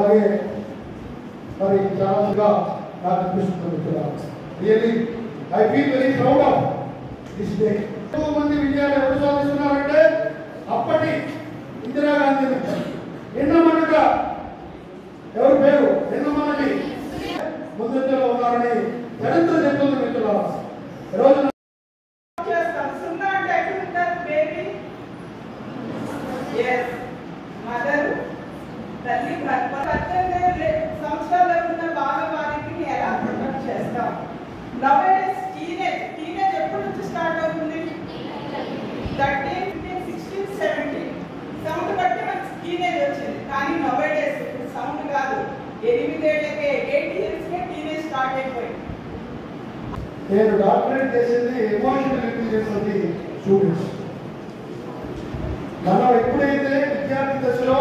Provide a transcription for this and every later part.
అలాగే మరి చాలా నాకు అనిపిస్తుంది. Really I feel very proud of this day. ఎక్కువ మంది విజయాలు ఎవరు సాధిస్తున్నారంటే అప్పటి ఇందిరాగాంధీ ఎన్నమనగా ఎవరి పేరు ఎన్నమనని ముందంజలో ఉన్నారని చరిత్ర చెప్తుంది మిత్రులారా. రోజు మదర్ తల్లి 18 సంవత్సరాల ఉన్న బాలబాలికని ఎలా ప్రొటెక్ట్ చేస్తాం? నౌడేస్ టీనేజ్ ఎప్పటి నుంచి స్టార్ట్ అవుతుంది? 13, 15, 16, 17 సౌండ్ బట్టి మనకి టీనేజ్ వచ్చింది. కానీ నౌడేస్ సౌండ్ కాదు, 8 ఏళ్లకే 8 ఇయర్స్కే టీనేజ్ స్టార్ట్ అయిపోయింది. నేను డాక్టరేట్ చేసింది emotional intelligence of the students. మనం ఎప్పుడైతే విద్యార్థి దశలో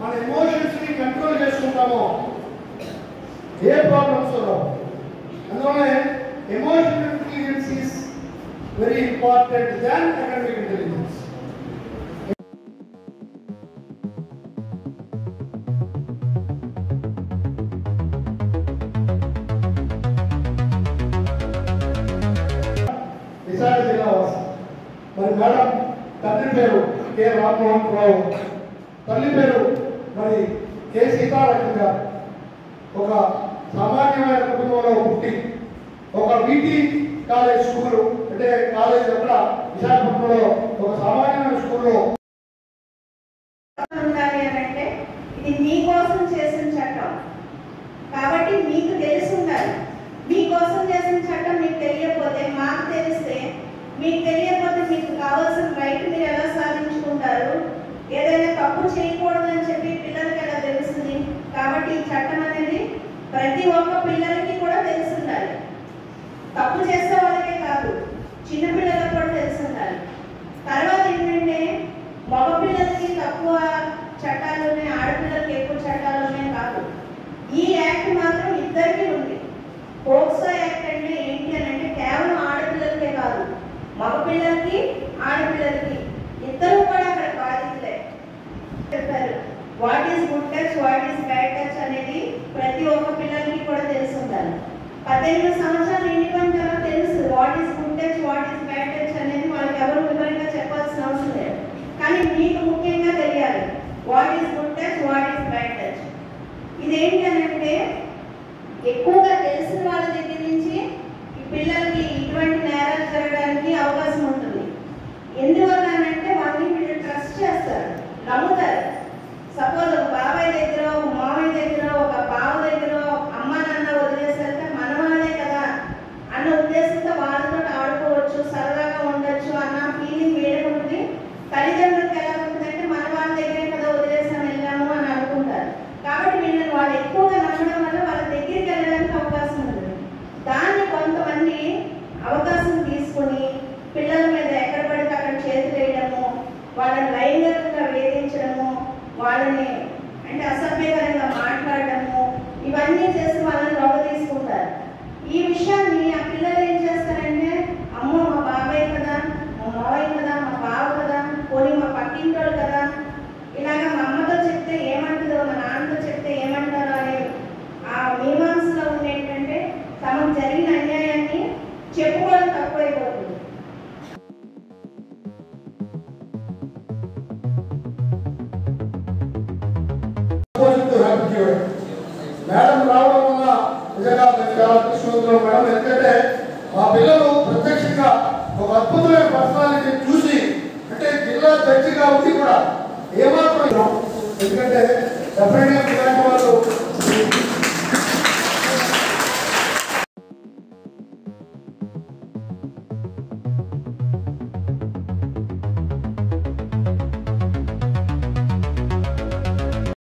మన ఎమోషన్స్ ని కంట్రోల్ చేసుకుంటామో ఏ ప్రాబ్లమ్స్ రావు. అందువల్ల emotional intelligence is very important than academic intelligence. Visakha జిల్లా వాసి మరి మేడం తండ్రి పేరు కె రామ్మోహన్ రావు, తల్లి పేరు మరి కె సీతారామన్ గారు. ఒక సామాన్యమైన కుటుంబంలో పుట్టి ఒక వీటి కాలేజ్ స్కూలు అంటే కాలేజ్ అక్కడ విశాఖపట్నంలో ఒక సామాన్యమైన స్కూల్లో ఉండాలి అని అంటే ఇది మీకోసం చేసిన చట్టం కాబట్టి మీకు తెలిసి ఉండాలి. మీకోసం చేసిన చట్టం మీకు తెలియకపోతే మాకు తెలిస్తే, మీకు తెలియకపోతే మీకు కావాల్సిన రైట్ మీరు ఎలా సాధించుకుంటారు? ఏదైనా తప్పు చేయకూడదని చెప్పి పిల్లలకి ఎలా తెలుస్తుంది? కాబట్టి ఈ చట్టం అనేది ప్రతి ఒక్క పిల్లలకి కూడా తెలిసి ఉండాలి. తప్పు చేసే వాళ్ళకే కాదు, చిన్నపిల్లలకు కూడా తెలిసి ఉండాలి. తర్వాత ఏంటంటే మగపిల్లలకి తక్కువ చట్టాలు ఉన్నాయి, ఆడపిల్లలకి ఎక్కువ చట్టాలు ఉన్నాయి కాదు. ఈ యాక్ట్ మాత్రం ఇద్దరికీ ఉంది. పోక్సో యాక్ట్ అంటే ఏంటి అని అంటే కేవలం ఆడపిల్లలకే కాదు, మగపిల్లలకి ఆడపిల్లలకి ఇద్దరు కూడా అక్కడ బాధితులే. చెప్పారు what is good touch, what is bad touch అనేది ప్రతి ఒక్క పిల్లలకి కూడా తెలిసి ఉండాలి. 18 సంవత్సరాలు నిండిపోయిన తర్వాత తెలుసు what is good touch, what is bad touch అనేది వాళ్ళకి ఎవరు వివరంగా చెప్పాల్సిన అవసరం లేదు. కానీ మీకు ముఖ్యంగా తెలియాలి what is good touch, what is bad touch. ఇదేంటి అని అంటే ఎక్కువగా తెలిసిన వాళ్ళ దగ్గర నుంచి ఈ పిల్లలకి ఇటువంటి నేరాలు జరగడానికి అవకాశం ఉంటుంది. ఎందువల్ల అంటే వాళ్ళని వీళ్ళు ట్రస్ట్ చేస్తారు, నమ్ముతారు. సపోజ్ ఒక బాబాయ్ దగ్గర, ఒక మామయ్య దగ్గర, ఒక బావ దగ్గర అమ్మ నాన్న వదిలేసరికి మన వాళ్ళే కదా అన్న ఉద్దేశంతో వాళ్ళతో ఆడుకోవచ్చు, సరదాగా ఉండొచ్చు అన్న ఫీలింగ్ వేడుకుంటుంది. తల్లిదండ్రులకు ఎలా ఉంటుందంటే మన వాళ్ళ దగ్గరే కదా వదిలేసాం వెళ్ళాము అని అనుకుంటారు. కాబట్టి వీళ్ళని వాళ్ళు ఎక్కువగా నమ్మడం వల్ల వాళ్ళ దగ్గరికి వెళ్ళడానికి అవకాశం ఉంటుంది. దాన్ని కొంతమంది అవకాశం తీసుకొని పిల్లల మీద ఎక్కడ పడితే అక్కడ చేతులు వేయడము, వాళ్ళని లైంగికంగా వేధించడము, వాళ్ళని అంటే అసభ్యకరంగా మాట్లాడటము, ఇవన్నీ చేసి వాళ్ళని లోప తీసుకుంటారు. ఈ విషయాన్ని ఆ పిల్లలు ఏం చేస్తారంటే అమ్మో మా బాబాయ్ కదా, మా మావయ్య కదా, మా బావ కదా, పోనీ మా పక్కింటోళ్ళు కదా, ఇలాగ మా అమ్మతో చెప్తే ఏమంటుందో, మా నాన్నతో చెప్తే ఏమంటారో అనే ఆ మీమాంసలో ఉండేంటంటే తమకు జరిగిన అన్యాయాన్ని చెప్పుకోవడం తక్కువైపోతుంది. మేడం రావడం వల్ల నిజంగా చాలా అదృష్టవంతులు మేడం. ఎందుకంటే మా పిల్లలు ప్రత్యక్షంగా ఒక అద్భుతమైన పర్సనాలిటీ చూసి అంటే జిల్లా జడ్జిగా ఉండి కూడా ఏమాత్రం ఎందుకంటే డెఫినెట్గా ఇలాంటి వాళ్ళు